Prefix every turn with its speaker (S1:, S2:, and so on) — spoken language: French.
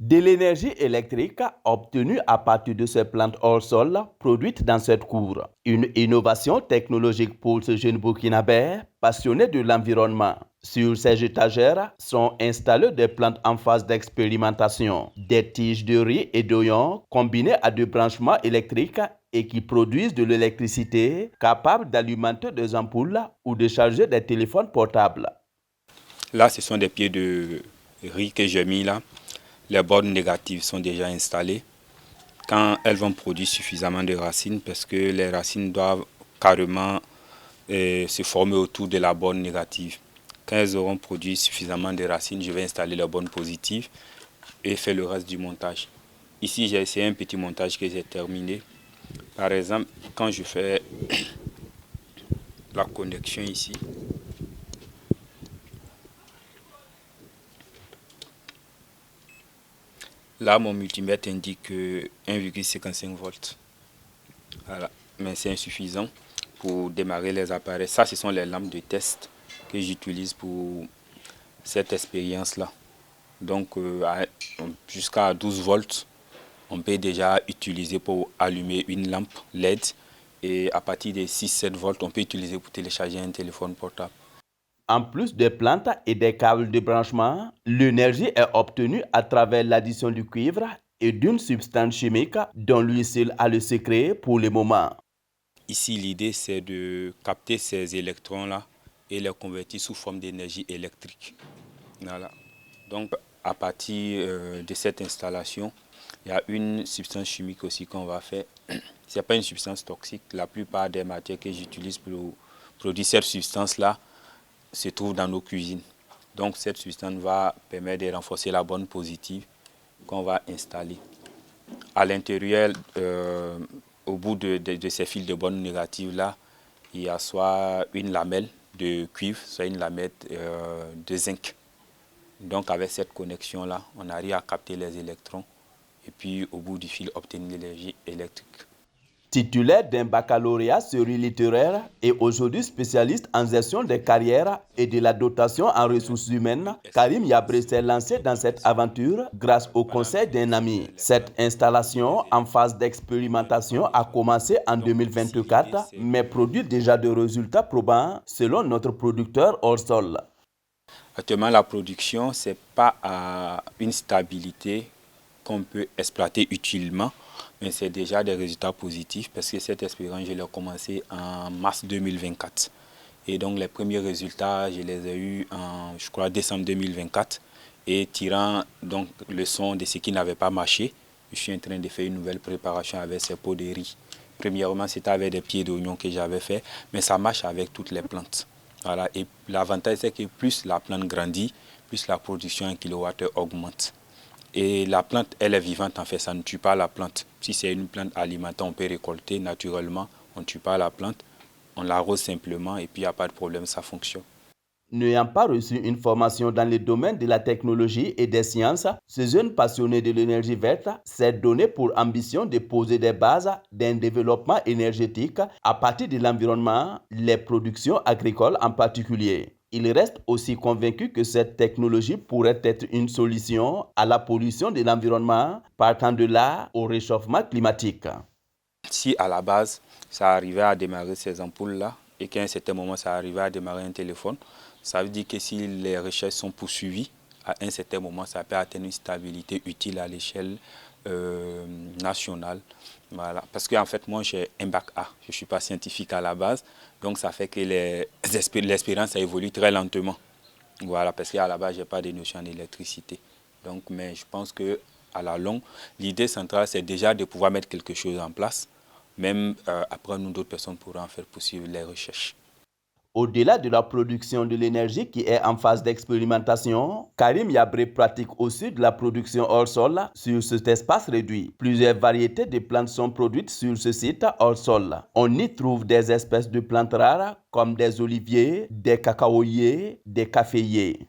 S1: De l'énergie électrique obtenue à partir de ces plantes hors sol produites dans cette cour. Une innovation technologique pour ce jeune Burkinabé passionné de l'environnement. Sur ces étagères sont installées des plantes en phase d'expérimentation, des tiges de riz et d'oignon combinées à deux branchements électriques et qui produisent de l'électricité capable d'alimenter des ampoules ou de charger des téléphones portables.
S2: Là, ce sont des pieds de riz que j'ai mis là. Les bornes négatives sont déjà installées. Quand elles vont produire suffisamment de racines, parce que les racines doivent carrément se former autour de la borne négative. Quand elles auront produit suffisamment de racines, je vais installer la borne positive et faire le reste du montage. Ici, j'ai essayé un petit montage que j'ai terminé. Par exemple, quand je fais la connexion ici, là, mon multimètre indique 1,55 volts. Voilà. Mais c'est insuffisant pour démarrer les appareils. Ça, ce sont les lampes de test que j'utilise pour cette expérience-là. Donc, jusqu'à 12 volts, on peut déjà utiliser pour allumer une lampe LED. Et à partir de 6-7 volts, on peut utiliser pour télécharger un téléphone portable.
S1: En plus des plantes et des câbles de branchement, l'énergie est obtenue à travers l'addition du cuivre et d'une substance chimique dont lui seul a le secret pour le moment.
S2: Ici, l'idée, c'est de capter ces électrons-là et les convertir sous forme d'énergie électrique. Voilà. Donc, à partir de cette installation, il y a une substance chimique aussi qu'on va faire. Ce n'est pas une substance toxique. La plupart des matières que j'utilise pour produire cette substance-là se trouvent dans nos cuisines. Donc, cette substance va permettre de renforcer la borne positive qu'on va installer. À l'intérieur, au bout de ces fils de borne négative là, il y a soit une lamelle de cuivre, soit une lamelle de zinc. Donc avec cette connexion là, on arrive à capter les électrons et puis au bout du fil obtenir l'énergie électrique.
S1: Titulaire d'un baccalauréat série littéraire et aujourd'hui spécialiste en gestion des carrières et de la dotation en ressources humaines, Karim Yabré s'est lancé dans cette aventure grâce au conseil d'un ami. Cette installation en phase d'expérimentation a commencé en 2024, mais produit déjà des résultats probants selon notre producteur hors sol.
S2: Actuellement, la production, ce n'est pas à une stabilité qu'on peut exploiter utilement, mais c'est déjà des résultats positifs parce que cette expérience, je l'ai commencé en mars 2024. Et donc les premiers résultats, je les ai eus en, je crois, décembre 2024. Et tirant donc leçon de ce qui n'avait pas marché, je suis en train de faire une nouvelle préparation avec ces pots de riz. Premièrement, c'était avec des pieds d'oignon que j'avais fait, mais ça marche avec toutes les plantes. Voilà. Et l'avantage, c'est que plus la plante grandit, plus la production en kilowattheure augmente. Et la plante, elle est vivante, en fait, ça ne tue pas la plante. Si c'est une plante alimentaire, on peut récolter naturellement, on ne tue pas la plante, on l'arrose simplement et puis il n'y a pas de problème, ça fonctionne.
S1: N'ayant pas reçu une formation dans le domaine de la technologie et des sciences, ce jeune passionné de l'énergie verte s'est donné pour ambition de poser des bases d'un développement énergétique à partir de l'environnement, les productions agricoles en particulier. Il reste aussi convaincu que cette technologie pourrait être une solution à la pollution de l'environnement, partant de là au réchauffement climatique.
S2: Si à la base, ça arrivait à démarrer ces ampoules-là et qu'à un certain moment, ça arrivait à démarrer un téléphone, ça veut dire que si les recherches sont poursuivies, à un certain moment, ça peut atteindre une stabilité utile à l'échelle nationale. Voilà. Parce qu'en fait, moi, j'ai un bac A. Je ne suis pas scientifique à la base. Donc, ça fait que l'expérience a évolué très lentement. Voilà, parce qu'à la base, je n'ai pas de notion d'électricité. Donc, mais je pense qu'à la longue, l'idée centrale, c'est déjà de pouvoir mettre quelque chose en place. Même après, nous, d'autres personnes pourront en faire poursuivre les recherches.
S1: Au-delà de la production de l'énergie qui est en phase d'expérimentation, Karim Yabré pratique aussi de la production hors sol sur cet espace réduit. Plusieurs variétés de plantes sont produites sur ce site hors sol. On y trouve des espèces de plantes rares comme des oliviers, des cacaoyers, des caféiers.